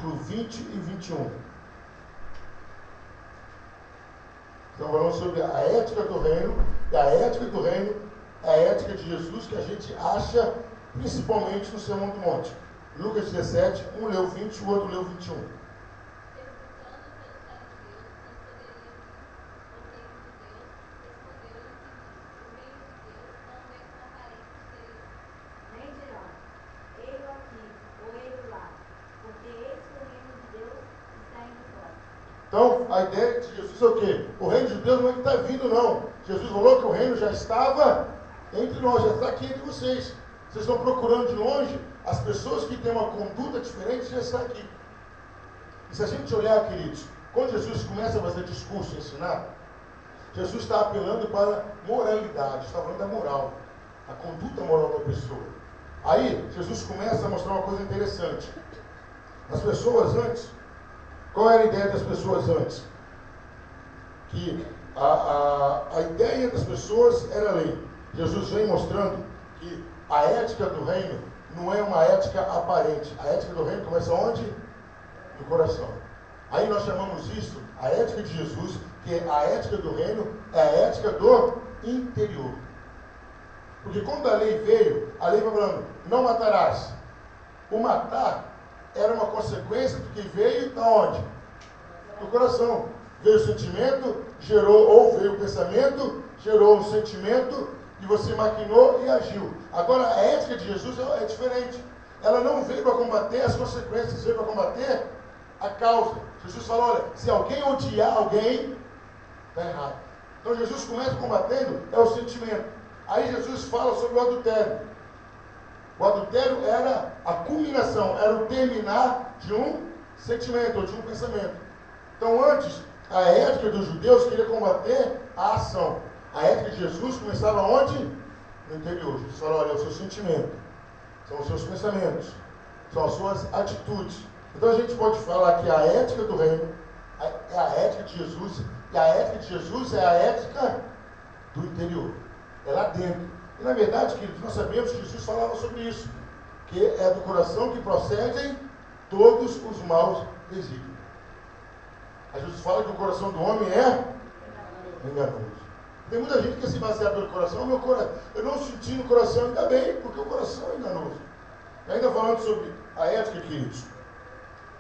versículo 20 e 21. Estamos falando sobre a ética do reino, e a ética do reino é a ética de Jesus que a gente acha principalmente no Sermão do Monte. Lucas 17, um leu 20 e o outro leu 21. Então, a ideia de Jesus é o quê? O reino de Deus não é que está vindo, não. Jesus falou que o reino já estava entre nós, já está aqui entre vocês. Vocês estão procurando de longe, as pessoas que têm uma conduta diferente já estão aqui. E se a gente olhar, queridos, quando Jesus começa a fazer discurso e ensinar, Jesus está apelando para moralidade, está falando da moral, a conduta moral da pessoa. Aí, Jesus começa a mostrar uma coisa interessante. As pessoas antes, qual era a ideia das pessoas antes? Que a ideia das pessoas era a lei. Jesus vem mostrando que a ética do reino não é uma ética aparente. A ética do reino começa onde? No coração. Aí nós chamamos isso, a ética de Jesus, que a ética do reino é a ética do interior. Porque quando a lei veio, a lei vai falando, não matarás. O matar era uma consequência do que veio da onde? Do coração. Veio o sentimento, ou veio o pensamento, gerou um sentimento, e você maquinou e agiu. Agora, a ética de Jesus é diferente. Ela não veio para combater as consequências, veio para combater a causa. Jesus falou, olha, se alguém odiar alguém, está errado. Então, Jesus começa combatendo, é o sentimento. Aí, Jesus fala sobre o adultério. O adultério era a culminação, era o terminar de um sentimento, ou de um pensamento. Então, antes, a ética dos judeus queria combater a ação. A ética de Jesus começava onde? No interior. Jesus falou, olha, é o seu sentimento, são os seus pensamentos, são as suas atitudes. Então, a gente pode falar que a ética do reino é a ética de Jesus, e a ética de Jesus é a ética do interior. É lá dentro. E, na verdade, queridos, nós sabemos que Jesus falava sobre isso, que é do coração que procedem todos os maus desígnios. A Jesus fala que o coração do homem é enganoso. Tem muita gente que quer se basear pelo coração. Eu não senti no coração, ainda bem, porque o coração é enganoso. E ainda falando sobre a ética, queridos.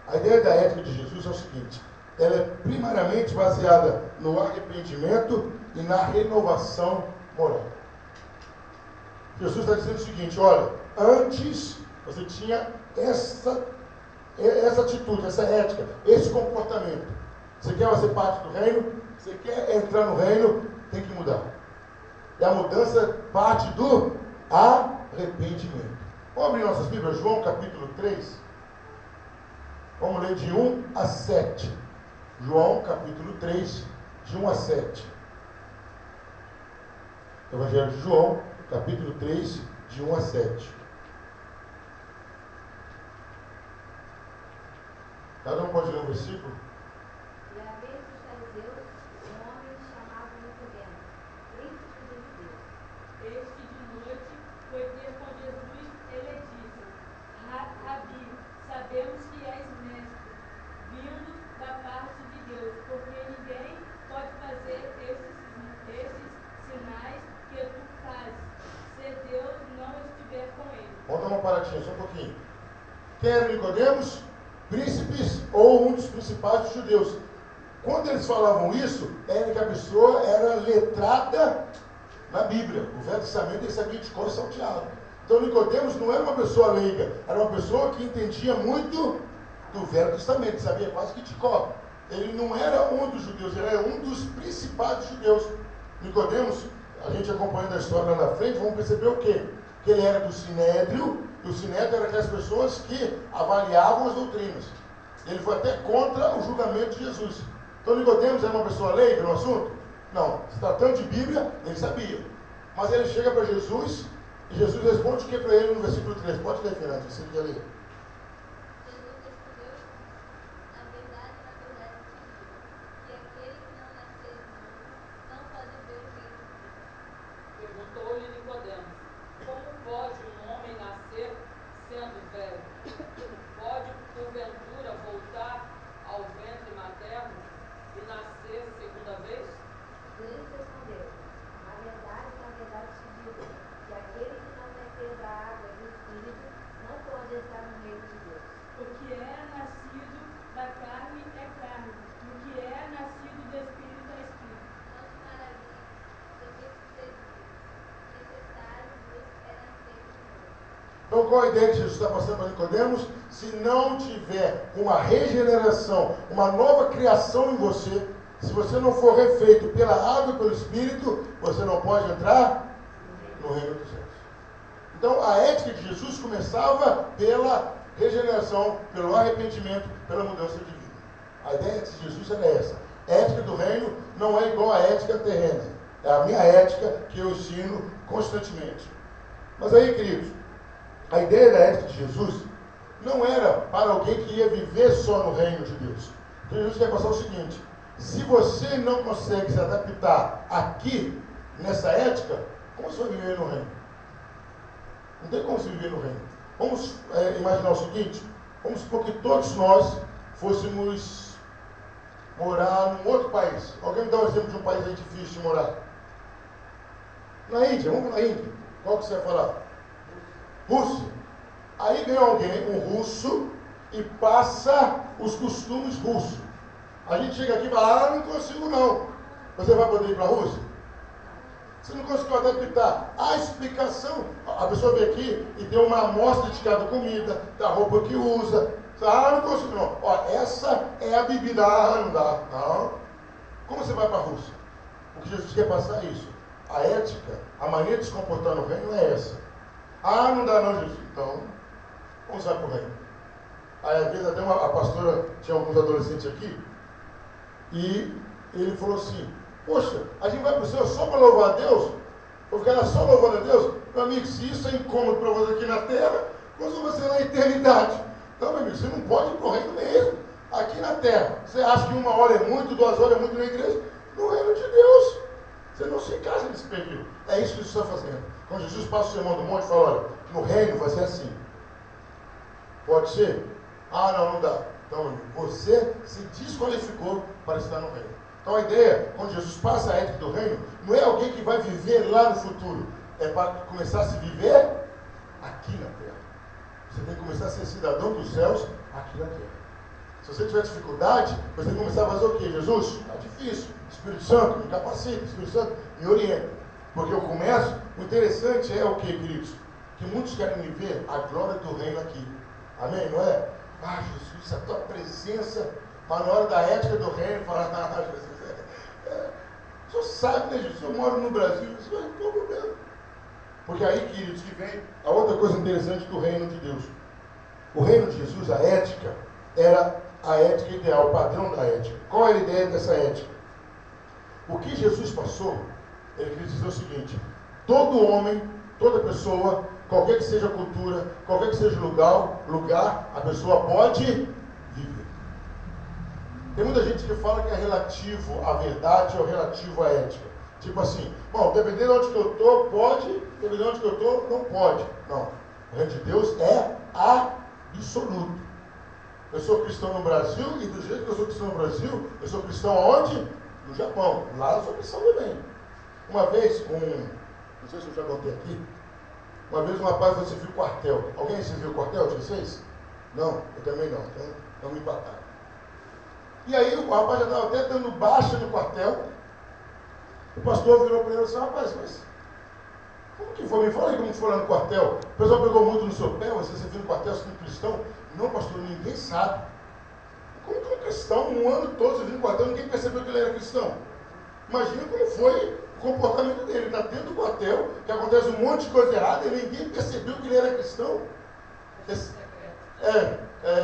A ideia da ética de Jesus é o seguinte, ela é primariamente baseada no arrependimento e na renovação moral. Jesus está dizendo o seguinte, olha, antes você tinha essa atitude, essa ética, esse comportamento. Você quer fazer parte do reino? Você quer entrar no reino? Tem que mudar. E a mudança parte do arrependimento. Vamos abrir nossas Bíblias, João capítulo 3. Vamos ler de 1 a 7. João capítulo 3, de 1 a 7. Evangelho de João, capítulo 3, de 1 a 7. Cada um pode ler um versículo? E à vez dos fariseus, um homem chamado Nicodemo, príncipe dos judeus. Este de noite foi ter com Jesus e lhe disse, Rabi, sabemos que és mestre, vindo da parte de Deus, porque ninguém pode fazer esses sinais que tu fazes, se Deus não estiver com ele. Vamos dar uma paradinha, só um pouquinho. Quem era Nicodemos? Príncipes ou um dos principais dos judeus. Quando eles falavam isso, era que a pessoa era letrada na Bíblia. O Velho Testamento ele sabia de cor e salteado. Então Nicodemos não era uma pessoa leiga, era uma pessoa que entendia muito do Velho Testamento, sabia quase que de cor. Ele não era um dos judeus, ele era um dos principais dos judeus. Nicodemos, a gente acompanhando a história lá na frente, vamos perceber o quê? Que ele era do Sinédrio, e o Sinédrio era aquelas pessoas que avaliavam as doutrinas. Ele foi até contra o julgamento de Jesus. Então Nicodemos era uma pessoa leiga no assunto? Não. Se tratando de Bíblia, ele sabia. Mas ele chega para Jesus, e Jesus responde o que para ele no versículo 3. Pode ler, Fernando, você quer ler. Perguntou-lhe Nicodemos, como pode um homem nascer sendo velho? Pode, porventura, voltar qual a ideia que Jesus está passando para Nicodemos? Se não tiver uma regeneração, uma nova criação em você, se você não for refeito pela água e pelo Espírito, você não pode entrar no reino dos céus. Então, a ética de Jesus começava pela regeneração, pelo arrependimento, pela mudança de vida. A ideia de Jesus era essa. A ética do reino não é igual à ética terrena. É a minha ética que eu ensino constantemente. Mas aí, queridos, a ideia da ética de Jesus não era para alguém que ia viver só no reino de Deus. Então, Jesus quer passar o seguinte: se você não consegue se adaptar aqui, nessa ética, como você vai viver no reino? Não tem como se viver no reino. Vamos imaginar o seguinte: vamos supor que todos nós fôssemos morar num outro país. Alguém me dá um exemplo de um país aí difícil de morar? Na Índia, vamos na Índia. Qual que você vai falar? Rússia. Aí vem alguém, um russo, e passa os costumes russos. A gente chega aqui e fala: não consigo não. Você vai poder ir para a Rússia? Você não conseguiu adaptar. A explicação, a pessoa vem aqui e tem uma amostra de cada comida, da roupa que usa. Não consigo não. Ó, essa é a bebida. Não dá. Não. Como você vai para a Rússia? O que Jesus quer passar é isso. A ética, a maneira de se comportar no reino é essa. Não dá não, Jesus. Então, vamos vai para o reino. Aí, às vezes, até a pastora, tinha alguns adolescentes aqui, e ele falou assim: poxa, a gente vai para o céu só para louvar a Deus? Vou ficar lá só louvando a Deus? Meu amigo, se isso é incômodo para você aqui na terra, quando você na eternidade? Então, meu amigo, você não pode ir para o reino mesmo. Aqui na terra, você acha que 1 hora é muito, 2 horas é muito na igreja? No reino de Deus. Você não se encaixa nesse perfil. É isso que Jesus está fazendo. Quando Jesus passa o sermão do monte e fala: olha, no reino vai ser assim. Pode ser? Não dá. Então, meu amigo, você se desqualificou para estar no reino. Então a ideia, quando Jesus passa a ética do reino, não é alguém que vai viver lá no futuro. É para começar a se viver aqui na terra. Você tem que começar a ser cidadão dos céus aqui na terra. Se você tiver dificuldade, você tem que começar a fazer o quê? Jesus, está difícil. Espírito Santo, me capacita. Espírito Santo, me orienta. Porque eu começo, o interessante é o quê, queridos? Que muitos querem viver a glória do reino aqui. Amém? Não é? Jesus, a tua presença. Mas na hora da ética do reino, fala: Jesus, o senhor sabe, né, Jesus? Eu moro no Brasil, isso não é problema. Porque aí, queridos, que vem a outra coisa interessante do reino de Deus. O reino de Jesus, a ética, era a ética ideal, o padrão da ética. Qual era a ideia dessa ética? O que Jesus passou, ele quis dizer o seguinte: todo homem, toda pessoa, qualquer que seja a cultura, qualquer que seja o lugar, a pessoa pode viver. Tem muita gente que fala que é relativo à verdade ou relativo à ética. Tipo assim: bom, dependendo de onde que eu estou, pode, dependendo de onde que eu estou, não pode. Não. O reino de Deus é absoluto. Eu sou cristão no Brasil, e do jeito que eu sou cristão no Brasil, eu sou cristão aonde? No Japão. Lá eu sou cristão também. Uma vez, não sei se eu já contei aqui, uma vez um rapaz foi servir o quartel. Alguém serviu o quartel de vocês? Não, eu também não. Então, vamos empatar. E aí o rapaz já estava até dando baixa no quartel. O pastor virou para ele e disse: rapaz, mas como que foi? Me fala aí como foi lá no quartel. O pessoal pegou muito no seu pé, você serviu no quartel sendo cristão? Não, pastor, ninguém sabe. Como que um cristão, um ano todo servindo no quartel, ninguém percebeu que ele era cristão? Imagina como foi o comportamento dele. Ele está dentro do quartel, que acontece um monte de coisa errada, e ninguém percebeu que ele era cristão. Esse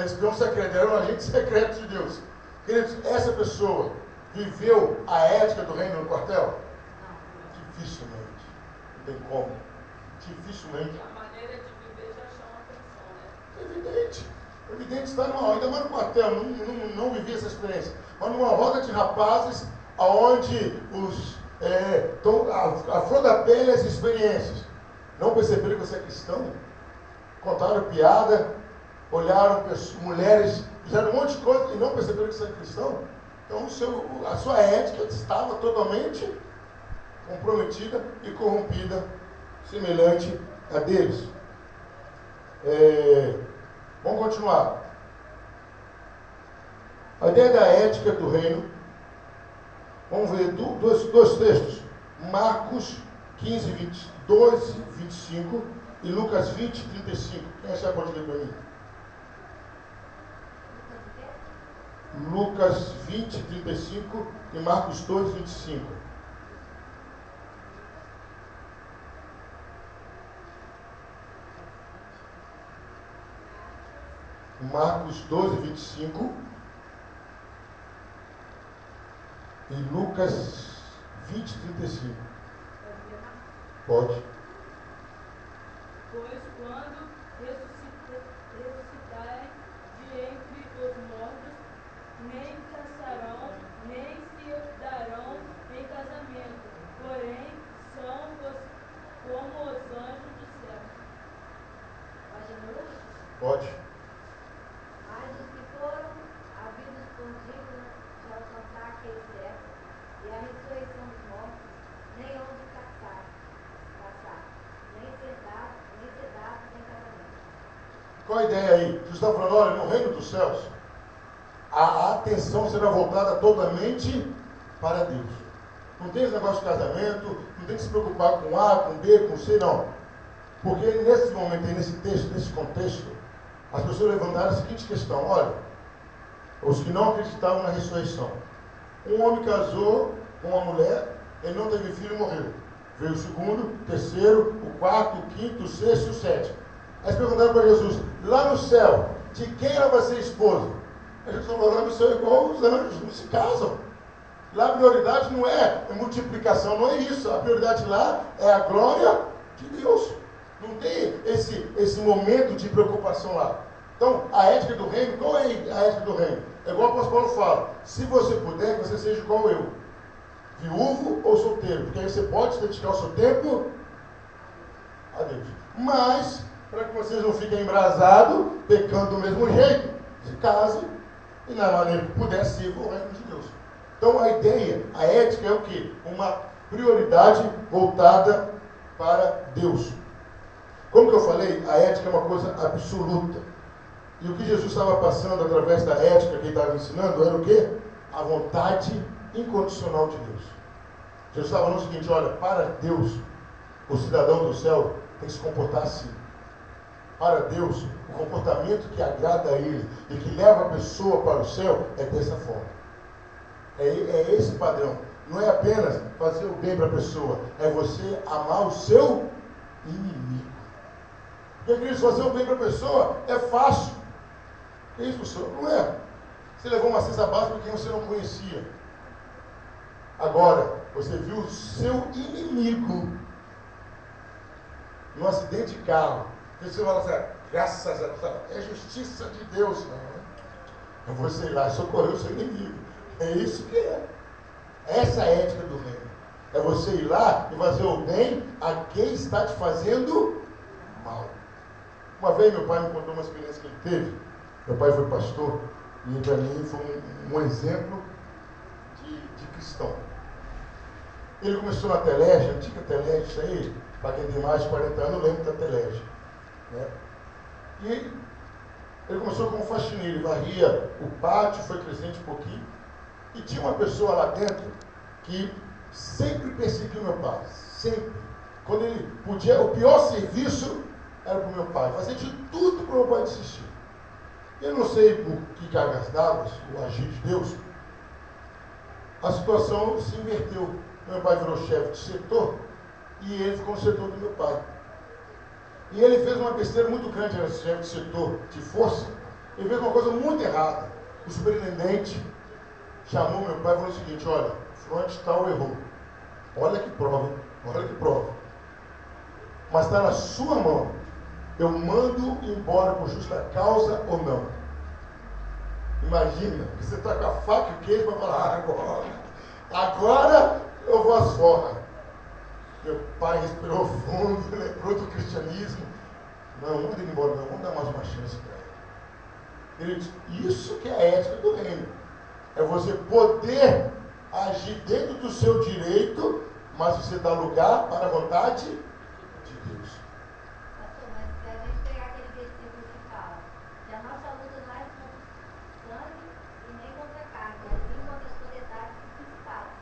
espião secreto, era um agente secreto de Deus. Queridos, essa pessoa viveu a ética do reino no quartel? Dificilmente. Não tem como. Dificilmente. A maneira de viver já chama atenção, né? Evidente. Evidente, está ainda mais no quartel, não vivi essa experiência. Mas numa roda de rapazes, onde a flor da pele as experiências. Não perceberam que você é cristão? Contaram piada, olharam mulheres, fizeram um monte de coisa e não perceberam que você é cristão? Então a sua ética estava totalmente comprometida e corrompida, semelhante a deles. Vamos continuar. A ideia da ética do reino. Vamos ver dois textos. Marcos 15, 12, 25 e Lucas 20, 35. Quem achar pode ler para mim? Lucas 20, 35 e Marcos 2, 25. Marcos 12, 25 e Lucas 20, 35. Pode. Pois quando ressuscitarem de entre os mortos, nem caçarão, nem se darão em casamento, porém são como os anjos do céu. Pode. Mas os que foram havidos por dignos de alcançar aquele céu e a ressurreição dos mortos, nem hão de caçar, nem ser dados em casamento. Qual a ideia aí? Jesus está falando, olha, no reino dos céus, a atenção será voltada totalmente para Deus. Não tem esse negócio de casamento, não tem que se preocupar com A, com B, com C, não. Porque nesse momento, nesse texto, nesse contexto, as pessoas levantaram a seguinte questão: olha, os que não acreditavam na ressurreição. Um homem casou com uma mulher, ele não teve filho e morreu. Veio o segundo, o terceiro, o quarto, o quinto, o sexto e o sétimo. Aí eles perguntaram para Jesus, lá no céu, de quem ela vai ser esposa? Aí Jesus falou, lá no céu é igual os anjos, não se casam. Lá a prioridade não é multiplicação, não é isso. A prioridade lá é a glória de Deus. Não tem esse momento de preocupação lá. Então, a ética do reino, qual é a ética do reino? É igual o apóstolo Paulo fala, se você puder, que você seja igual eu, viúvo ou solteiro, porque aí você pode dedicar o seu tempo a Deus. Mas, para que vocês não fiquem embrasados, pecando do mesmo jeito, se case e na maneira que puder sirva o reino de Deus. Então, a ideia, a ética é o quê? Uma prioridade voltada para Deus. Como que eu falei, a ética é uma coisa absoluta. E o que Jesus estava passando através da ética que ele estava ensinando era o quê? A vontade incondicional de Deus. Jesus estava falando o seguinte, olha, para Deus, o cidadão do céu tem que se comportar assim. Para Deus, o comportamento que agrada a Ele e que leva a pessoa para o céu é dessa forma. É esse padrão. Não é apenas fazer o bem para a pessoa, é você amar o seu inimigo. Porque, queridos, fazer o bem para a pessoa é fácil. Que isso, professor? Não é. Você levou uma cesta básica para quem você não conhecia. Agora, você viu o seu inimigo num acidente de carro. E você fala assim, graças a Deus, é justiça de Deus. Não. Você ir lá e socorrer o seu inimigo. É isso que é. Essa é a ética do reino. É você ir lá e fazer o bem a quem está te fazendo mal. Uma vez meu pai me contou uma experiência que ele teve. Meu pai foi pastor e para mim foi um exemplo de cristão. Ele começou na Telege, antiga Telege, isso aí, para quem tem mais de 40 anos, lembra da Telege. Né? E ele começou como faxineiro, ele varria o pátio, foi crescente um pouquinho. E tinha uma pessoa lá dentro que sempre perseguiu meu pai, sempre. Quando ele podia, o pior serviço era para o meu pai, fazia de tudo para o meu pai desistir. Eu não sei por que cargas d'água, o agir de Deus, a situação se inverteu. Meu pai virou chefe de setor e ele ficou no setor do meu pai. E ele fez uma besteira muito grande, era chefe de setor de força. Ele fez uma coisa muito errada. O superintendente chamou meu pai e falou o seguinte, olha, fulano tal errou. Olha que prova, olha que prova. Mas está na sua mão. Eu mando embora por justa causa ou não. Imagina, você está com a faca e o queijo para falar, agora eu vou às forras. Meu pai respirou fundo, lembrou do cristianismo. Não, manda ele embora, não, vamos dar mais uma chance para ele. Ele disse, isso que é a ética do reino. É você poder agir dentro do seu direito, mas você dá lugar para a vontade de Deus. Pastor, mas se a gente pegar aquele versículo que fala que a nossa luta não é contra sangue e nem contra a carne, mas sim contra as potestades e principados,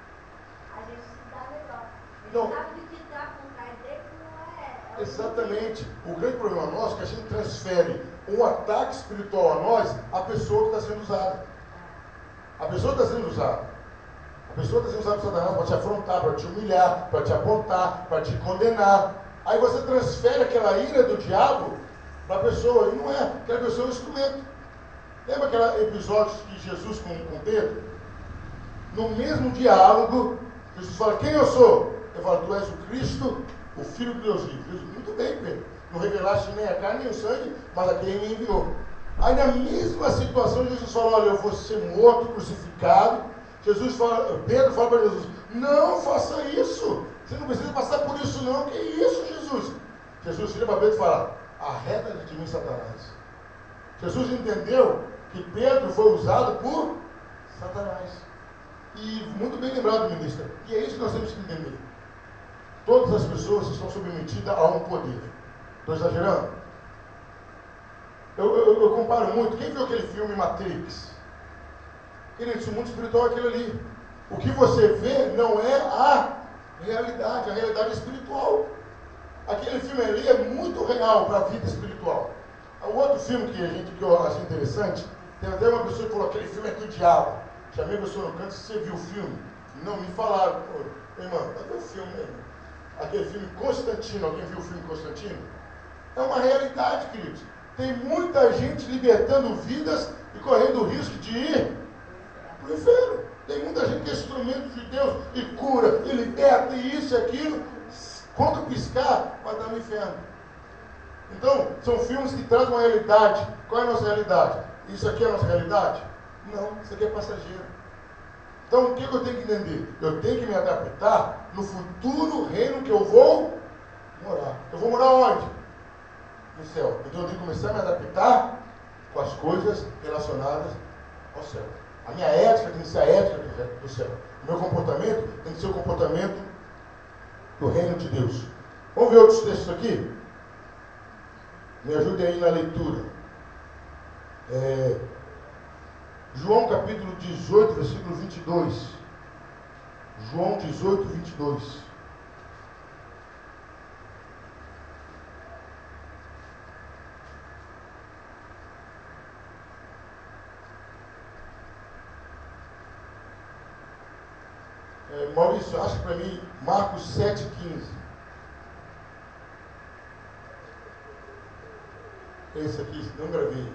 a gente se dá melhor. A gente Não. sabe que o que está por trás deles não é o Exatamente. O grande problema nosso é que a gente transfere um ataque espiritual a nós, a pessoa que está sendo usada. A pessoa está sendo usada. A pessoa está sendo usada por Satanás para te afrontar, para te humilhar, para te apontar, para te condenar. Aí você transfere aquela ira do diabo para a pessoa, e não é. Aquela pessoa é um instrumento. Lembra aquele episódio de Jesus com Pedro? No mesmo diálogo, Jesus fala, quem eu sou? Eu falo, tu és o Cristo, o Filho de Deus vivo. Jesus, muito bem, Pedro. Não revelaste nem a carne nem o sangue, mas a quem me enviou. Aí na mesma situação, Jesus fala, olha, eu vou ser morto, crucificado. Pedro fala para Jesus, não faça isso. Você não precisa passar por isso não. Que isso, Jesus? Jesus vira para Pedro e fala, arreda de mim, Satanás. Jesus entendeu que Pedro foi usado por Satanás. E muito bem lembrado, ministra. E é isso que nós temos que entender. Todas as pessoas estão submetidas a um poder. Estou exagerando? Eu comparo muito. Quem viu aquele filme Matrix? Querido, isso, o mundo espiritual é aquilo ali. O que você vê não é a realidade é espiritual. Aquele filme ali é muito real para a vida espiritual. O outro filme que eu achei interessante, tem até uma pessoa que falou, aquele filme é do diabo. Chamei a pessoa no canto, você viu o filme? Não, me falaram. Irmão, cadê o filme mesmo? Aquele filme Constantino, alguém viu o filme Constantino? É uma realidade, queridos. Tem muita gente libertando vidas e correndo o risco de ir para o inferno. Tem muita gente que é instrumento de Deus e cura, e liberta, e isso e aquilo. Quando piscar, vai dar no inferno. Então, são filmes que trazem uma realidade. Qual é a nossa realidade? Isso aqui é a nossa realidade? Não, isso aqui é passageiro. Então, o que eu tenho que entender? Eu tenho que me adaptar no futuro reino que eu vou morar. Eu vou morar onde? No céu. Então, eu tenho que começar a me adaptar com as coisas relacionadas ao céu. A minha ética tem que ser a ética do céu. O meu comportamento tem que ser o comportamento do reino de Deus. Vamos ver outros textos aqui? Me ajude aí na leitura. João capítulo 18, versículo 22. João 18, 22. Maurício, acha para mim Marcos 7, 15. Esse aqui, não gravei.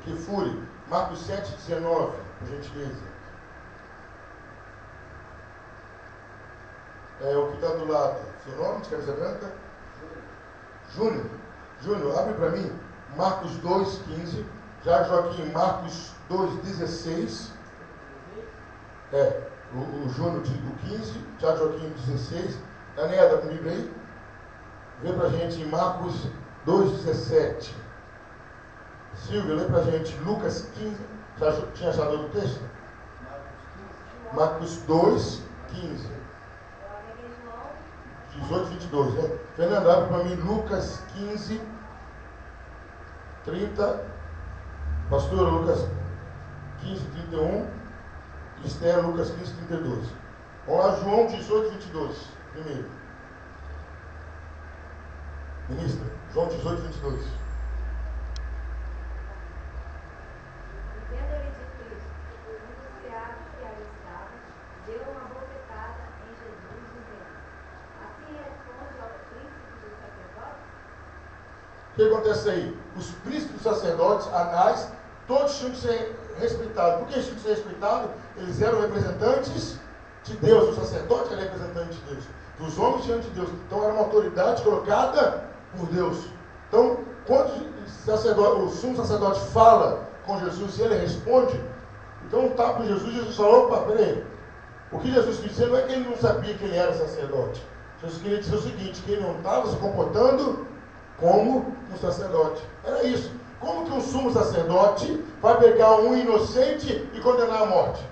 Que fure. Marcos 7, 19, por gentileza. É o que está do lado. Seu nome de camisa branca? Júnior. Júnior, abre para mim Marcos 2, 15. Já Joaquim, Marcos 2, 16. O Júnior do 15. Já Joaquim 16. Daniela, dá comigo aí? Vê para a gente em Marcos 2, 17. Silvio, lê para a gente Lucas 15. Já tinha achado outro texto? Marcos 2, 15. 18, 22, né? Fernando, abre para mim Lucas 15, 30. Pastor, Lucas 15, 31. Esther, Lucas 15, 32. Vamos lá, João 18, 22. Primeiro. Ministra, João 18, 22. Vendo ele dito isso, um dos criados que ali estava deu uma bofetada em Jesus, dizendo: assim responde ao príncipe dos sacerdotes? O que acontece aí? Os príncipes dos sacerdotes, Anás, todos tinham que ser respeitados. Por que eles tinham que ser respeitados? Eles eram representantes de Deus. O sacerdote era representante de Deus. Dos homens diante de Deus. Então era uma autoridade colocada por Deus. Então, quando o sumo sacerdote fala com Jesus e ele responde, então está com Jesus, Jesus falou, opa, peraí. O que Jesus quis dizer não é que ele não sabia que ele era sacerdote. Jesus queria dizer o seguinte, que ele não estava se comportando como um sacerdote. Era isso. Como que um sumo sacerdote vai pegar um inocente e condenar à morte?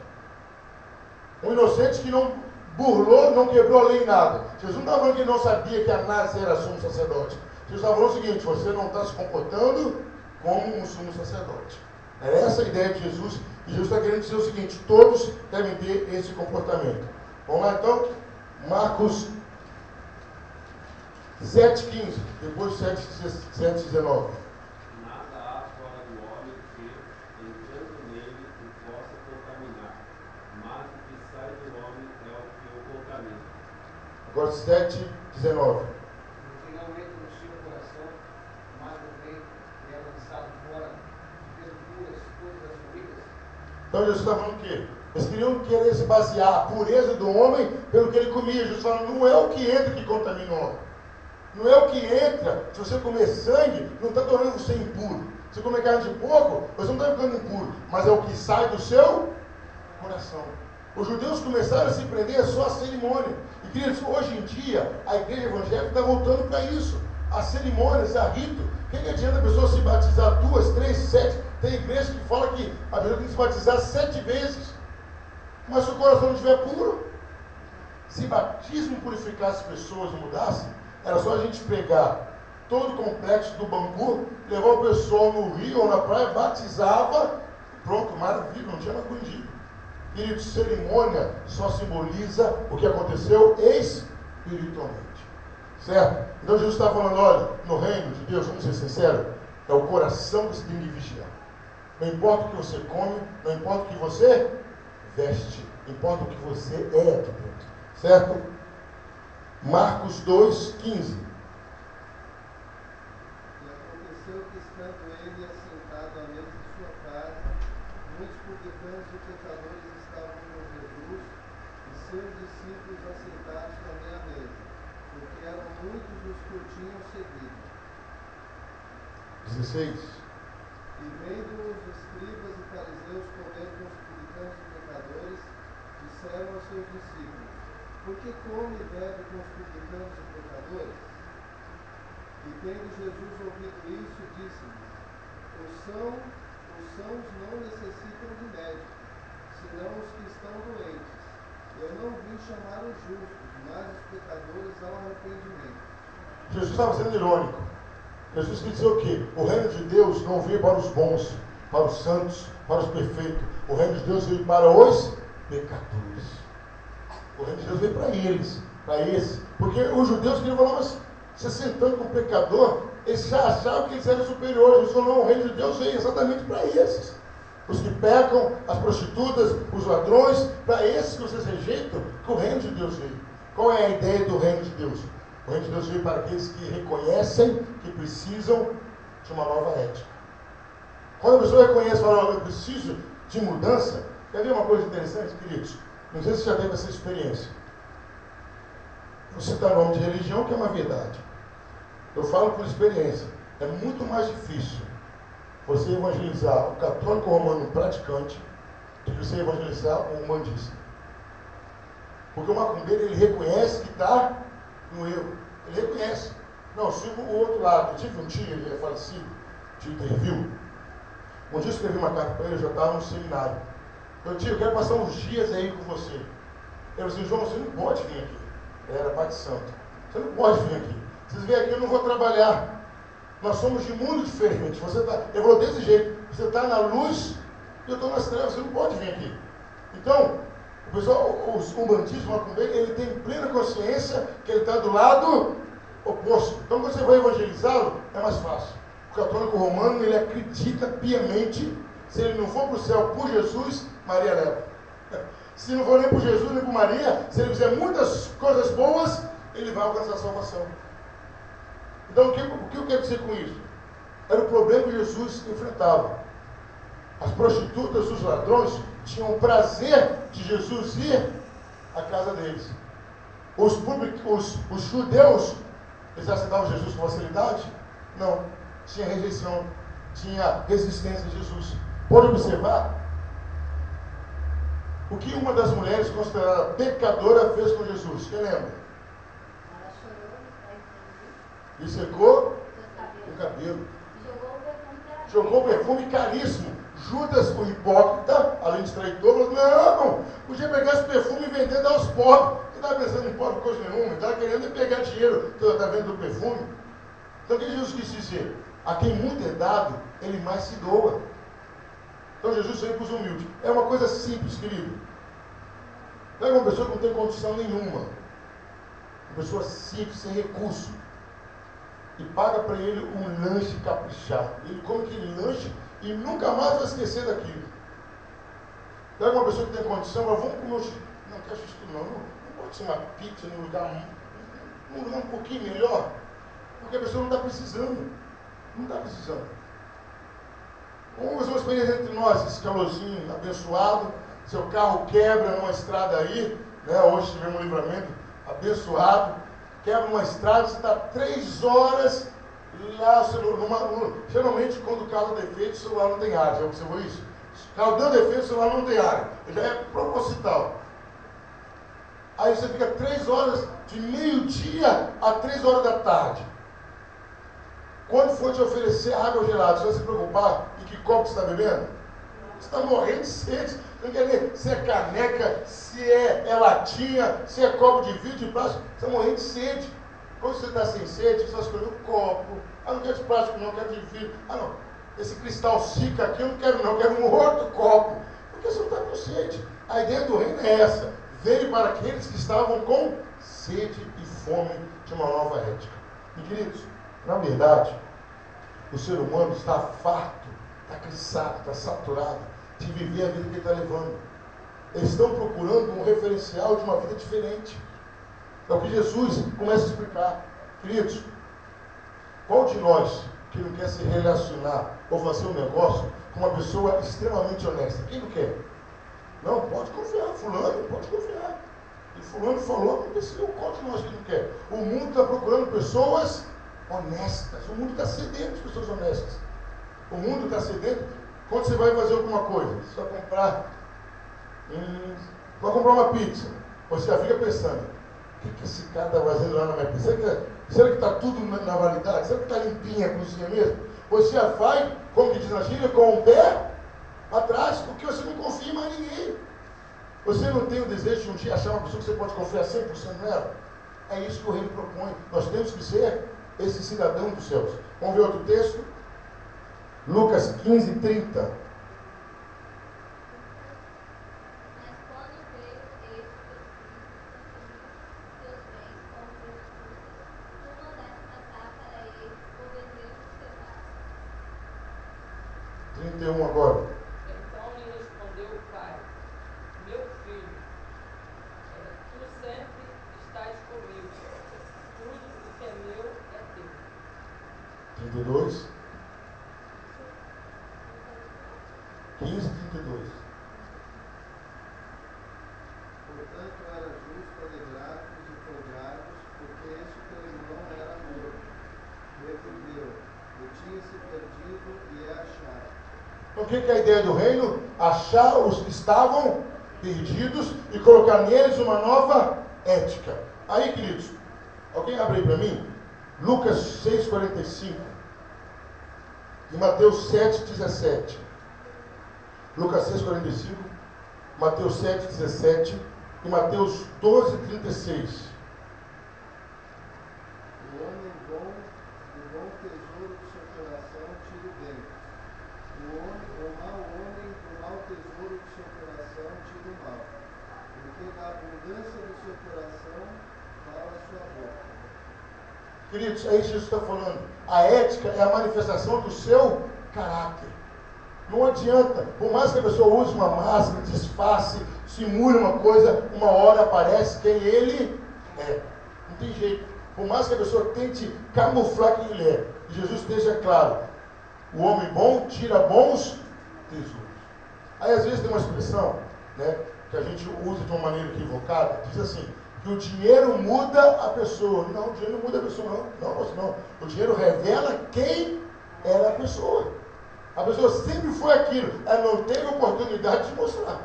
Um inocente que não burlou, não quebrou a lei em nada. Jesus não estava falando que ele não sabia que Anás era sumo sacerdote. Jesus estava falando o seguinte, você não está se comportando como um sumo sacerdote. Era essa a ideia de Jesus. E Jesus está querendo dizer o seguinte, todos devem ter esse comportamento. Vamos lá então? Marcos 7,15, depois 7,19. Nada há fora do homem que, entrando nele, o possa contaminar, mas o que sai do homem é o que o contamina. Agora 7,19. Que não entra no seu coração, mas também é lançado fora, fazendo puras todas as feridas. Então Jesus está falando o quê? Eles queriam querer se basear a pureza do homem pelo que ele comia. Jesus fala, não é o que entra que contamina o homem. Não é o que entra. Se você comer sangue, não está tornando você impuro. Se você comer carne de porco, você não está ficando impuro. Mas é o que sai do seu coração. Os judeus começaram a se prender só à cerimônia. E queridos, hoje em dia, a igreja evangélica está voltando para isso. As cerimônias, a rito. O que adianta a pessoa se batizar 2, 3, 7? Tem igreja que fala que a pessoa tem que se batizar 7 vezes. Mas se o coração não estiver puro, se batismo purificasse pessoas e mudasse, era só a gente pegar todo o complexo do Bangu, levar o pessoal no rio ou na praia, batizava, pronto, maravilha, não tinha mais bandido. Querido, cerimônia só simboliza o que aconteceu espiritualmente. Certo? Então Jesus está falando, olha, no reino de Deus, vamos ser sinceros, é o coração que você tem que vigiar. Não importa o que você come, não importa o que você veste, importa o que você é aqui dentro. Certo? Marcos 2,15. E aconteceu que, estando ele assentado à mesa de sua casa, muitos publicanos e pecadores estavam com Jesus e seus discípulos assentados também à mesa, porque eram muitos os que o tinham seguido. 16. E vendo os escribas e fariseus comer com os publicanos e pecadores, disseram aos seus discípulos, por que come e bebe com os publicanos e pecadores? E tendo Jesus ouvido isso, disse-lhes, os sãos não necessitam de médico, senão os que estão doentes. Eu não vim chamar os justos, mas os pecadores ao arrependimento. Jesus estava sendo irônico. Jesus quis dizer o quê? O reino de Deus não veio para os bons, para os santos, para os perfeitos. O reino de Deus veio para os pecadores. O reino de Deus veio para eles, para esse. Porque os judeus queriam falar, mas você sentando com o pecador, eles já achavam que eles eram superiores. Jesus falou, não, o reino de Deus veio exatamente para esses. Os que pecam, as prostitutas, os ladrões, para esses que vocês rejeitam, que o reino de Deus veio. Qual é a ideia do reino de Deus? O reino de Deus veio para aqueles que reconhecem que precisam de uma nova ética. Quando a pessoa reconhece e fala, eu preciso de mudança, quer ver uma coisa interessante, queridos? Não sei se você já teve essa experiência. Vou citar nome de religião, que é uma verdade. Eu falo por experiência. É muito mais difícil você evangelizar o católico romano praticante do que você evangelizar o umbandista. Porque o macumbeiro, ele reconhece que está no erro. Ele reconhece. Não, eu sigo o outro lado. Eu tive um tio, ele é falecido, tio Interview. Um dia eu escrevi uma carta para ele, eu já estava no seminário. Eu tio, eu quero passar uns dias aí com você. Ele disse, João, você não pode vir aqui. Ele era pai de santo. Você não pode vir aqui. Vocês vêm aqui, eu não vou trabalhar. Nós somos de mundo diferente. Você tá, ele falou desse jeito. Você está na luz e eu estou nas trevas. Você não pode vir aqui. Então, o pessoal, os umbandistas, o macumbeiro, ele tem plena consciência que ele está do lado oposto. Então, quando você vai evangelizá-lo, é mais fácil. O católico romano, ele acredita piamente, se ele não for para o céu por Jesus, Maria leva. Se não for nem por Jesus, nem por Maria, se ele fizer muitas coisas boas, ele vai alcançar a salvação. Então, o que eu quero dizer com isso? Era o problema que Jesus enfrentava. As prostitutas, os ladrões, tinham o prazer de Jesus ir à casa deles. Os judeus, eles aceitavam Jesus com facilidade? Não. Tinha rejeição, tinha resistência a Jesus. Pode observar o que uma das mulheres considerada pecadora fez com Jesus. Quem lembra? Ela chorou, E secou seus o cabelos. cabelo. Jogou o perfume que era Jogou perfume caríssimo. Judas, o hipócrita, além de traidor, falou, não, podia pegar esse perfume e vender aos pobres. Você estava pensando em pobre coisa nenhuma, estava querendo pegar dinheiro, está vendo do perfume. Então o que Jesus quis dizer? A quem muito é dado, ele mais se doa. Então Jesus veio para os humildes. É uma coisa simples, querido. Pega uma pessoa que não tem condição nenhuma. Uma pessoa simples, sem recurso. e paga para ele um lanche caprichado. Ele come aquele lanche e nunca mais vai esquecer daquilo. Pega uma pessoa que tem condição, mas vamos comer não quero isso não pode ser uma pizza num lugar um pouquinho melhor, porque a pessoa não está precisando. Não está precisando. Vamos fazer uma experiência entre nós, esse calorzinho abençoado, seu carro quebra numa estrada aí, né? Hoje tivemos um livramento abençoado, quebra uma estrada, você está 3 horas lá, geralmente quando o carro defeito, o celular não tem ar, já observou isso? O carro deu defeito, o celular não tem ar, já é proposital. Aí você fica 3 horas, de meio-dia a 3 horas da tarde. Quando for te oferecer água gelada, você vai se preocupar em que copo você está bebendo? Você está morrendo de sede. Não quer ver se é caneca, se é latinha, se é copo de vidro, de plástico. Você está morrendo de sede. Quando você está sem sede, você vai escolher um copo. Ah, não quero de plástico, não quero de vidro. Ah, não. Esse cristal Sica aqui eu não quero, não. Eu quero um outro copo. Porque você não está com sede. A ideia do reino é essa. Veio para aqueles que estavam com sede e fome de uma nova ética. E queridos, na verdade, o ser humano está farto, está cansado, está saturado de viver a vida que ele está levando. Eles estão procurando um referencial de uma vida diferente. É o que Jesus começa a explicar. Queridos, qual de nós que não quer se relacionar ou fazer um negócio com uma pessoa extremamente honesta? Quem não quer? Não, pode confiar, fulano, pode confiar. E fulano falou, aconteceu. Qual de nós que não quer? O mundo está procurando pessoas honestas. O mundo está sedento de pessoas honestas. O mundo está sedento. Quando você vai fazer alguma coisa, você vai comprar uma pizza, você já fica pensando, o que esse cara está fazendo lá na minha pizza? Será que está tudo na validade? Será que está limpinha a cozinha mesmo? Você já vai, como que diz na gíria, com o pé atrás, porque você não confia em mais ninguém. Você não tem o desejo de um dia achar uma pessoa que você pode confiar 100% nela? É isso que o reino propõe. Nós temos que ser esse cidadão dos céus. Vamos ver outro texto? Lucas 15, 30. Agora. Então lhe respondeu o pai: meu filho, tu sempre estás comigo, tudo o que é meu é teu. 32. 15, 32. Portanto, era justo alegrar-vos e folgar-vos, porque este teu irmão era morto, reviveu, e tinha-se perdido e é achado. Então, o que é a ideia do reino? Achar os que estavam perdidos e colocar neles uma nova ética. Aí, queridos, alguém abre aí para mim? Lucas 6,45 e Mateus 7,17. Lucas 6,45, Mateus 7,17 e Mateus 12,36. O homem bom, do bom tesouro do seu coração, tira o bem. O mau homem, do mau tesouro do seu coração, tira o mal. Porque da abundância do seu coração, fala a sua boca. Queridos, é isso que Jesus está falando. A ética é a manifestação do seu caráter. Não adianta, por mais que a pessoa use uma máscara, disfarce, simule uma coisa, uma hora aparece quem ele é. Não tem jeito. Por mais que a pessoa tente camuflar quem ele é. E Jesus deixa claro, o homem bom tira bons tesouros. Aí às vezes tem uma expressão, né, que a gente usa de uma maneira equivocada, diz assim, que o dinheiro muda a pessoa. Não, o dinheiro não muda a pessoa, não. O dinheiro revela quem era a pessoa. A pessoa sempre foi aquilo, ela não teve oportunidade de mostrar.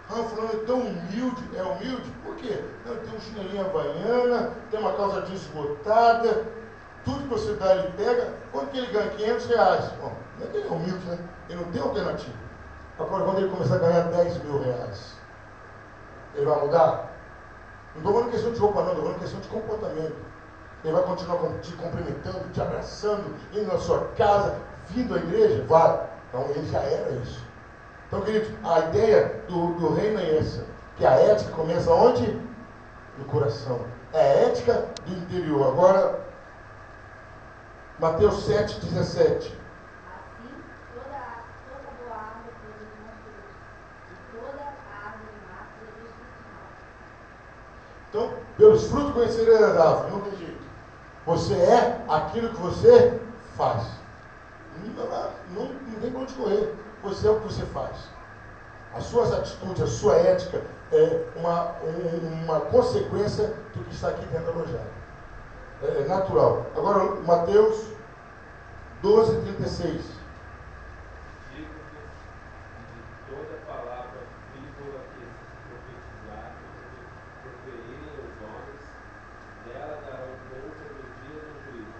Ah, fulano é tão humilde, é humilde? Por quê? Não, tem um chinelinho havaiana, tem uma calça jeans botada, tudo que você dá ele pega. Quanto que ele ganha? R$500. Bom, não é que ele é humilde, né? Ele não tem alternativa. Agora, quando ele começar a ganhar R$10.000, ele vai mudar? Não estou falando questão de roupa, não, estou falando questão de comportamento. Ele vai continuar te cumprimentando, te abraçando, indo na sua casa, vindo à igreja? Vai. Então ele já era isso. Então, queridos, a ideia do reino é essa, que a ética começa onde? No coração. É a ética do interior. Agora, Mateus 7, 17. Assim, toda boa árvore produz bons frutos, e toda árvore má produz frutos maus. Então, pelos frutos conhecerei as árvores, não tem jeito. Você é aquilo que você faz. Não tem para onde correr. Você é o que você faz. As suas atitudes, a sua ética é uma consequência do que está aqui dentro da evangelho. É natural. Agora, Mateus 12, 36. Digo-vos de toda palavra frívola que se profetizar, proferirem os homens, dela darão conta no dia do juízo.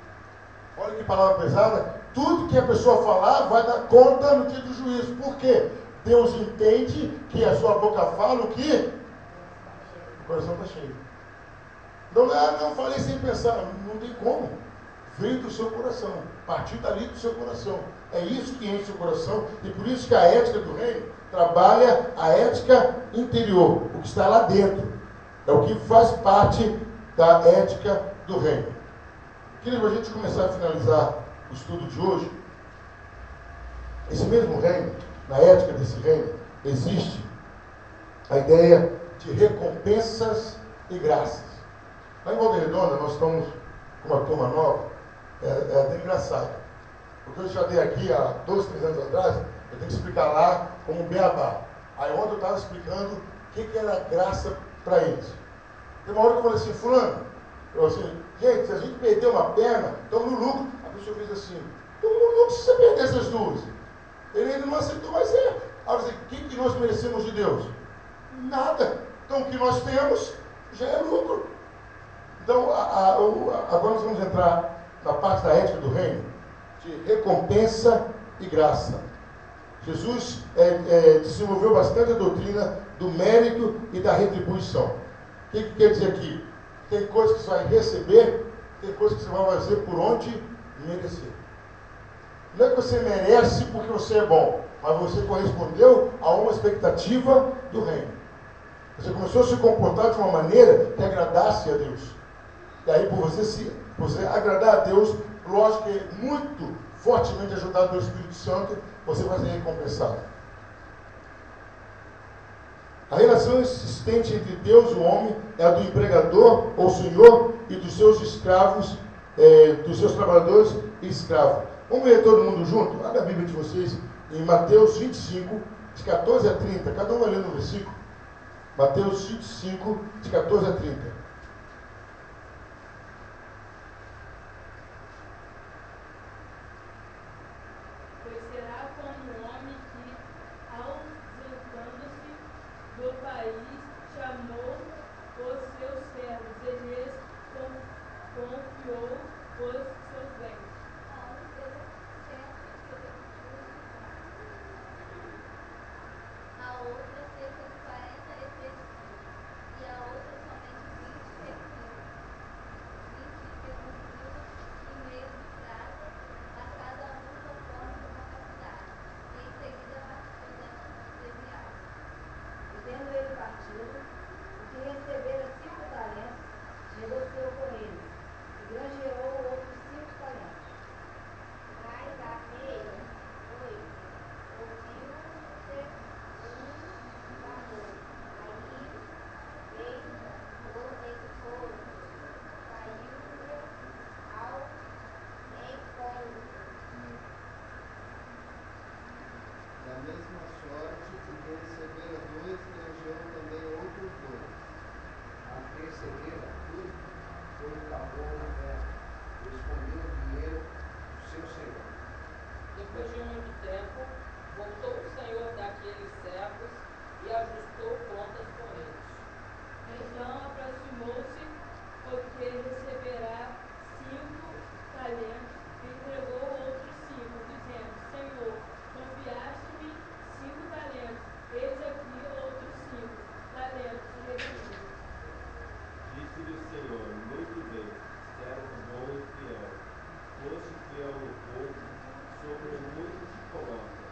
Olha que palavra pesada. Tudo que a pessoa falar vai dar conta no dia do juízo. Por quê? Deus entende que a sua boca fala o que? O coração está cheio. Não falei sem pensar. Não tem como. Veio do seu coração. Partiu dali do seu coração. É isso que enche o coração. E por isso que a ética do reino trabalha a ética interior. O que está lá dentro. É o que faz parte da ética do reino. Querido, para a gente começar a finalizar o estudo de hoje, esse mesmo reino, na ética desse reino, existe a ideia de recompensas e graças. Lá em Volta Redonda, nós estamos com uma turma nova, é até engraçado. Porque eu já dei aqui há 2, 3 anos atrás, eu tenho que explicar lá como beabá. Aí ontem eu estava explicando o que era graça para eles. Tem uma hora que eu falei assim, fulano, eu assim, gente, se a gente perder uma perna, estamos no lucro. A pessoa fez assim, não precisa perder essas duas. Ele ainda não aceitou, mas é. Aí eu falei, o que nós merecemos de Deus? Nada. Então o que nós temos já é lucro. Então agora nós vamos entrar na parte da ética do reino, de recompensa e graça. Jesus desenvolveu bastante a doutrina do mérito e da retribuição. O que quer dizer aqui? Tem coisas que você vai receber, tem coisas que você vai fazer por onde merecer. Não é que você merece porque você é bom, mas você correspondeu a uma expectativa do reino. Você começou a se comportar de uma maneira que agradasse a Deus. E aí, por você agradar a Deus, lógico que é muito fortemente ajudado pelo Espírito Santo, você vai ser recompensado. A relação existente entre Deus e o homem é a do empregador ou senhor e dos seus escravos, dos seus trabalhadores e escravos. Vamos ler todo mundo junto? Abre a Bíblia de vocês em Mateus 25, de 14 a 30. Cada um vai ler no versículo. Mateus 25, de 14 a 30. Pois será como um homem que, ausentando-se do país, chamou os seus servos e lhes confiou os seus bens. A outra cerca de 40 efetivos, e a outra somente 20 reclusos, e meio de prata, a cada um conforme sua capacidade. E em seguida partiu de viagem. E tendo ele partido, o que recebera 5 talentos, negociou com eles, e granjeou outros 5 talentos. Mas aquele, ouviu ser valor. Aí veio o esposo, saiu-lhe ao encontro. Da mesma sorte, o que recebera 2, granjeou também outros 2. A que recebera tudo, foi o caboclo na terra, e escondeu o dinheiro do seu senhor. Depois de muito tempo, voltou o senhor daqueles servos e ajustou contas com eles. Então aproximou-se o que receberá 5 talentos e entregou outros 5, dizendo, Senhor, confiaste-me 5 talentos, eis aqui outros 5 talentos retidos. Disse-lhe o Senhor, muito bem, servo bom e fiel. Foste fiel no pouco, sobre o muito te coloca.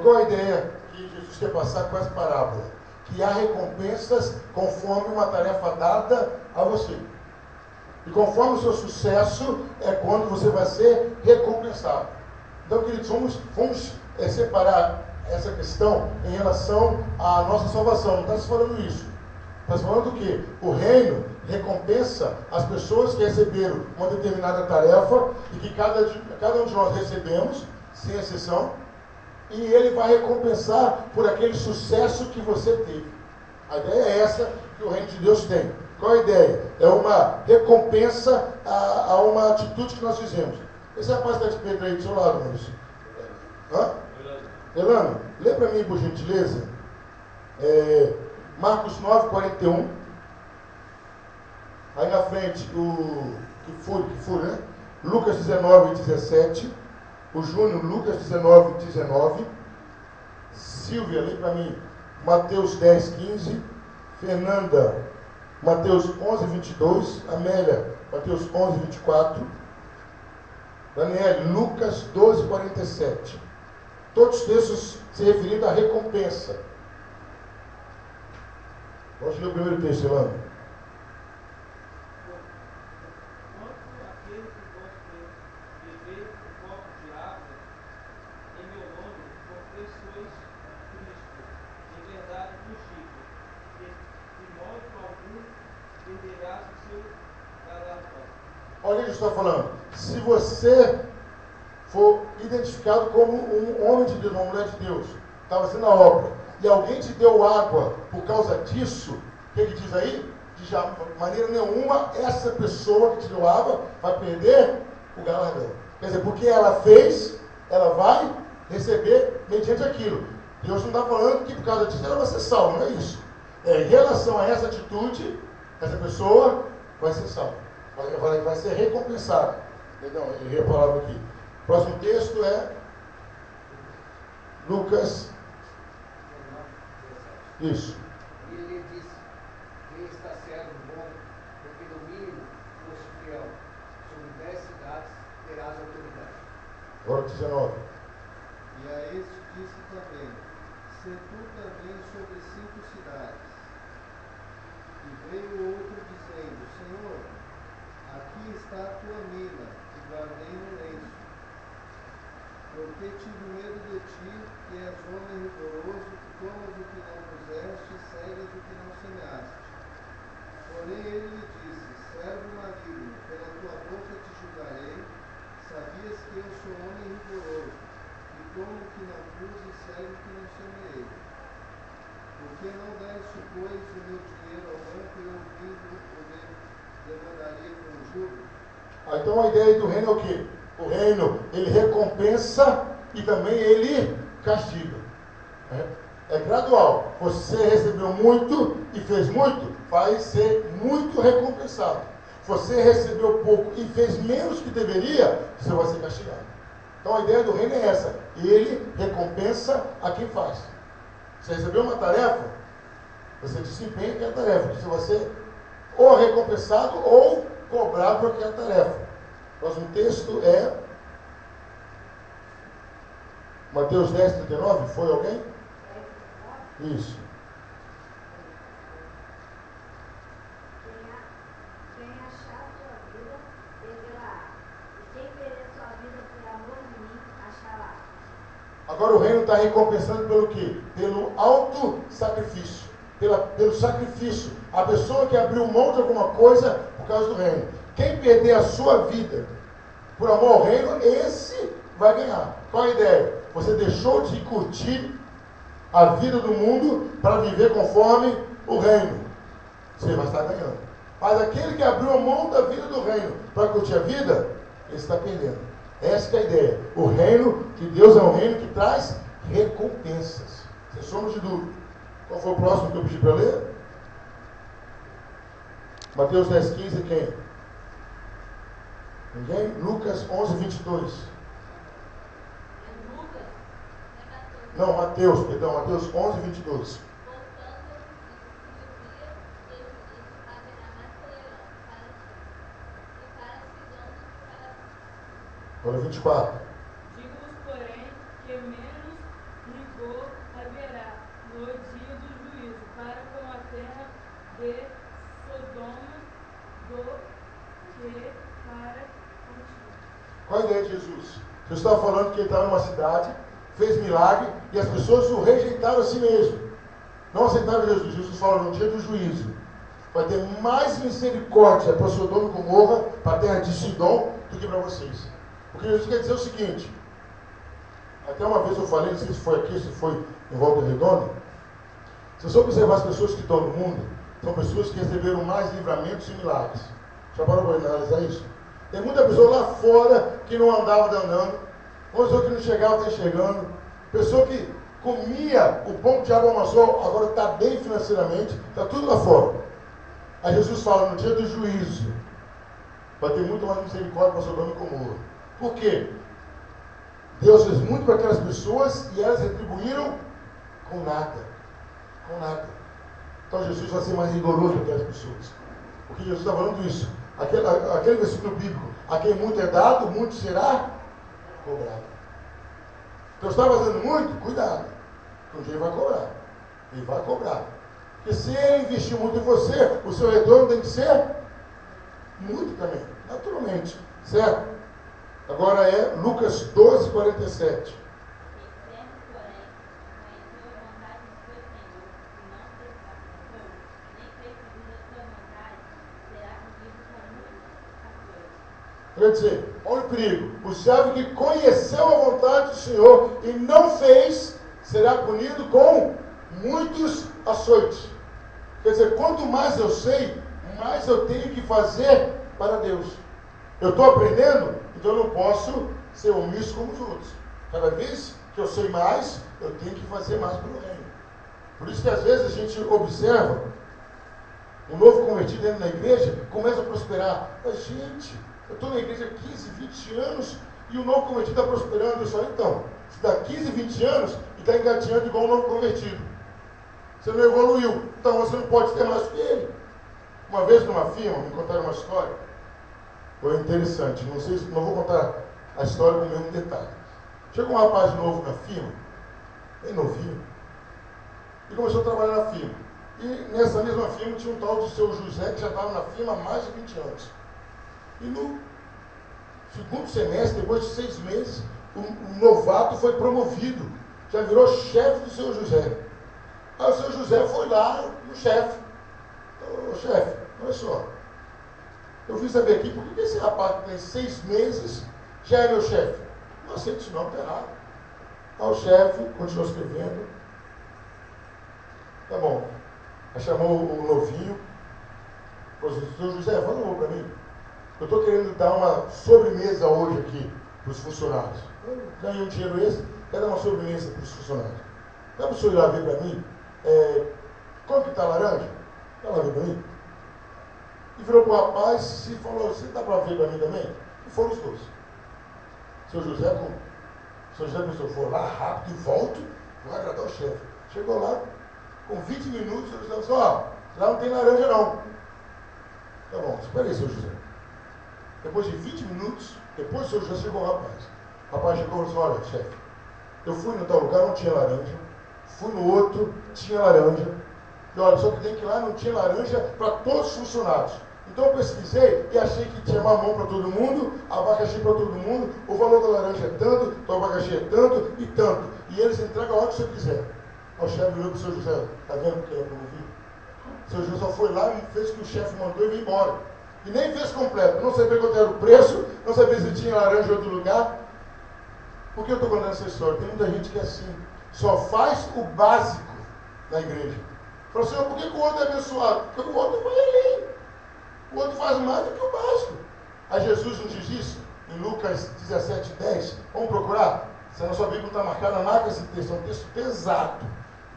qual a ideia que Jesus quer passar com essa parábola? Que há recompensas conforme uma tarefa dada a você. E conforme o seu sucesso é quando você vai ser recompensado. Então, queridos, vamos separar essa questão em relação à nossa salvação. Não está se falando isso. Está se falando do quê? O reino recompensa as pessoas que receberam uma determinada tarefa e que cada um de nós recebemos, sem exceção, e ele vai recompensar por aquele sucesso que você teve. A ideia é essa que o reino de Deus tem. Qual a ideia? É uma recompensa a uma atitude que nós fizemos. Esse rapaz está de Pedro aí do seu lado, Maurício. Hã? Elano, lê para mim, por gentileza. Marcos 9, 41. Aí na frente, que fure, né? Lucas 19, 17. O Júnior, Lucas 19, 19. Silvia, lê para mim. Mateus 10, 15. Fernanda, Mateus 11, 22. Amélia, Mateus 11, 24. Daniel, Lucas 12, 47. Todos os textos se referindo à recompensa. Vamos ler o primeiro texto, Elano. Quanto aquele que gosta de beber um copo de água em meu nome, porque sois Cristo, em verdade vos digo, que de modo algum perderás o seu galardão. Olha o que Jesus está falando. Se você for identificado como um homem de Deus, uma mulher de Deus, está fazendo a obra, e alguém te deu água por causa disso, o que diz aí? De maneira nenhuma essa pessoa que te deu água vai perder o galardão. Quer dizer, porque ela fez, ela vai receber mediante aquilo. Deus não está falando que por causa disso ela vai ser salva, não é isso. Em relação a essa atitude, essa pessoa vai ser salva, vai ser recompensada. Perdão, eu errei a palavra aqui. O próximo texto é Lucas. Isso. E ele disse: quem está servo bom, porque no mínimo foste fiel, sobre 10 cidades terás autoridade. Agora 19. E a este disse também: se tu também sobre 5 cidades. E veio outro dizendo: Senhor, aqui está a tua mina, que guardei no lenço. Porque tive medo de ti, que és homem rigoroso, que tomas o que não puseste e cegas o que não semeaste. Porém ele lhe disse: servo maligno, pela tua boca te julgarei. Sabias que eu sou homem rigoroso, que tomo o que não pus e cego o que não semeei. Porque não deste, pois, o meu dinheiro ao banco e ouvindo o demandaria com juros? Então a ideia do reino é o quê? O reino, ele recompensa e também ele castiga. É gradual. Você recebeu muito e fez muito, vai ser muito recompensado. Você recebeu pouco e fez menos que deveria, você vai ser castigado. Então a ideia do reino é essa. Ele recompensa a quem faz. Você recebeu uma tarefa, você desempenha aquela tarefa. Você vai ser ou recompensado ou cobrado por aquela tarefa. O próximo texto é Mateus 10, 39. Foi alguém? Isso. Quem achar sua vida, perderá. E quem perder sua vida por amor de mim, achará. Agora o reino está recompensando pelo quê? Pelo auto-sacrifício. Pelo sacrifício. A pessoa que abriu mão de alguma coisa por causa do reino. Quem perder a sua vida por amor ao reino, esse vai ganhar. Qual a ideia? Você deixou de curtir a vida do mundo para viver conforme o reino. Você vai estar ganhando. Mas aquele que abriu a mão da vida do reino para curtir a vida, ele está perdendo. Essa que é a ideia. O reino de Deus é um reino que traz recompensas. Sem sombra de dúvida. Qual foi o próximo que eu pedi para ler? Mateus 10, 15, quem? Ninguém? Lucas 11, 22. Não, Mateus 11, 22. Agora 24. Digo-vos, porém, que menos poder para contigo. Qual a ideia de Jesus? Jesus estava falando que ele estava numa cidade, fez milagre, e as pessoas o rejeitaram a si mesmo. Não aceitaram Jesus. Jesus fala no dia do juízo. Vai ter mais misericórdia para Sodoma e Gomorra, para a terra de Sidom, do que para vocês. Porque Jesus quer dizer o seguinte. Até uma vez eu falei, não sei se foi aqui, se foi em Volta Redonda. Se você observar as pessoas que estão no mundo, são pessoas que receberam mais livramentos e milagres. Já parou para analisar isso? Tem muita pessoa lá fora que não andava andando, pessoa que não chegava está chegando, pessoa que comia o pão que o diabo amassou, agora está bem financeiramente, está tudo lá fora. Aí Jesus fala, no dia do juízo, vai ter muito mais misericórdia para Sodoma e Gomorra. Por quê? Deus fez muito para aquelas pessoas e elas retribuíram com nada. Com nada. Então Jesus vai ser mais rigoroso para aquelas pessoas. Porque Jesus está falando isso. Aquele versículo bíblico, a quem muito é dado, muito será cobrado. Então está fazendo muito? Cuidado. Porque um dia ele vai cobrar. Ele vai cobrar. Porque se ele investir muito em você, o seu retorno tem que ser muito também. Naturalmente. Certo? Agora é Lucas 12, 47. Quer dizer, olha o perigo. O servo que conheceu a vontade do Senhor e não fez, será punido com muitos açoites. Quer dizer, quanto mais eu sei, mais eu tenho que fazer para Deus. Eu estou aprendendo, então eu não posso ser omisso como os outros. Cada vez que eu sei mais, eu tenho que fazer mais pelo reino. Por isso que às vezes a gente observa um novo convertido dentro da igreja, começa a prosperar. Mas gente, eu estou na igreja há 15, 20 anos e o novo convertido está prosperando. Eu falo, então, você está 15, 20 anos e está engateando igual um novo convertido. Você não evoluiu, então você não pode ter mais que ele. Uma vez numa firma, me contaram uma história. Foi interessante, não vou contar a história com o mesmo detalhe. Chegou um rapaz novo na firma, bem novinho, e começou a trabalhar na firma. E nessa mesma firma tinha um tal de seu José, que já estava na firma há mais de 20 anos. E no segundo semestre, depois de 6 meses, o novato foi promovido, já virou chefe do seu José. Aí o seu José foi lá no chefe. Ô chefe, olha só. Eu vim saber aqui, por que esse rapaz que tem 6 meses já é meu chefe? Não aceito isso não, está errado. Aí o chefe continuou escrevendo. Tá bom. Aí chamou o novinho. Falou assim, seu José, fala um para mim. Eu estou querendo dar uma sobremesa hoje aqui para os funcionários. Eu ganhei um dinheiro extra, quero dar uma sobremesa para os funcionários. Dá para o senhor ir lá ver para mim? Como que está a laranja? Dá lá ver para mim. E virou para o rapaz e falou, você dá para ver para mim também? E foram os dois. Seu José pensou, vou lá rápido e volto, vou agradar o chefe. Chegou lá, com 20 minutos, o José falou, lá não tem laranja não. Tá bom, espera aí, seu José. Depois de 20 minutos, depois o seu José chegou o rapaz. O rapaz chegou e falou, olha, chefe, eu fui no tal lugar, não tinha laranja. Fui no outro, tinha laranja. E olha, só que tem que ir lá, não tinha laranja para todos os funcionários. Então eu pesquisei e achei que tinha mamão para todo mundo, abacaxi para todo mundo, o valor da laranja é tanto, do abacaxi é tanto e tanto. E eles entregam a hora que você quiser. Aí o chefe virou para o seu José, está vendo porque ele é promovido? O seu José só foi lá e fez o que o chefe mandou e veio embora. E nem fez completo, não sabia quanto era o preço, não sabia se tinha laranja em outro lugar. Por que eu estou contando essa história? Tem muita gente que é assim, só faz o básico na igreja. Falou assim, por que o outro é abençoado? Porque o outro vai além. O outro faz mais do que o básico. Aí Jesus nos diz isso em Lucas 17, 10. Vamos procurar? Se a nossa Bíblia está marcada, marca esse texto. É um texto pesado,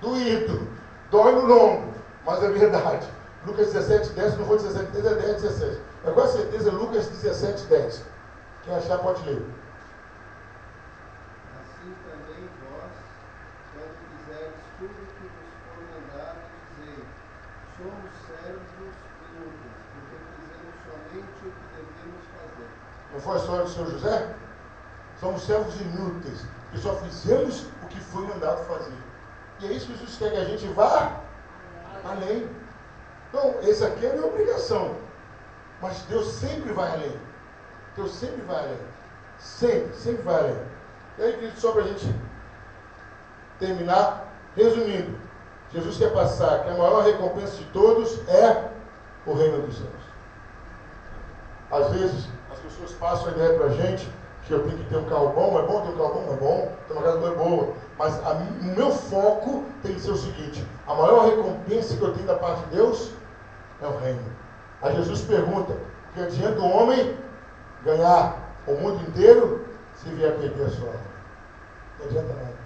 doído, dói no lombo, mas é verdade. Lucas 17, 10, não foi 17, 10, é 10, 17. Mas com certeza é Lucas 17, 10. Quem achar pode ler. Assim também vós, quando fizerdes tudo o que vos for mandado, dizei, somos servos inúteis, porque fizemos somente o que devemos fazer. Não foi a história do Senhor José? Somos servos inúteis, que só fizemos o que foi mandado fazer. E é isso que Jesus quer que a gente vá além. Então, esse aqui é a minha obrigação. Mas Deus sempre vai além. Deus sempre vai além. Sempre vai além. E aí, querido, só para a gente terminar, resumindo, Jesus quer passar que a maior recompensa de todos é o reino dos céus. Às vezes, as pessoas passam a ideia para a gente que eu tenho que ter um carro bom. É bom ter um carro bom? É bom. Ter uma casa boa. Mas o meu foco tem que ser o seguinte: a maior recompensa que eu tenho da parte de Deus é o reino. Aí Jesus pergunta: que adianta do homem ganhar o mundo inteiro se vier perder a sua alma? Não adianta nada.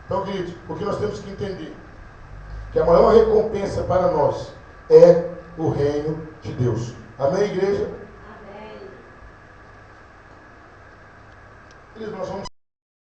Então, queridos, o que nós temos que entender? Que a maior recompensa para nós é o reino de Deus. Amém, igreja? Amém. Queridos, nós vamos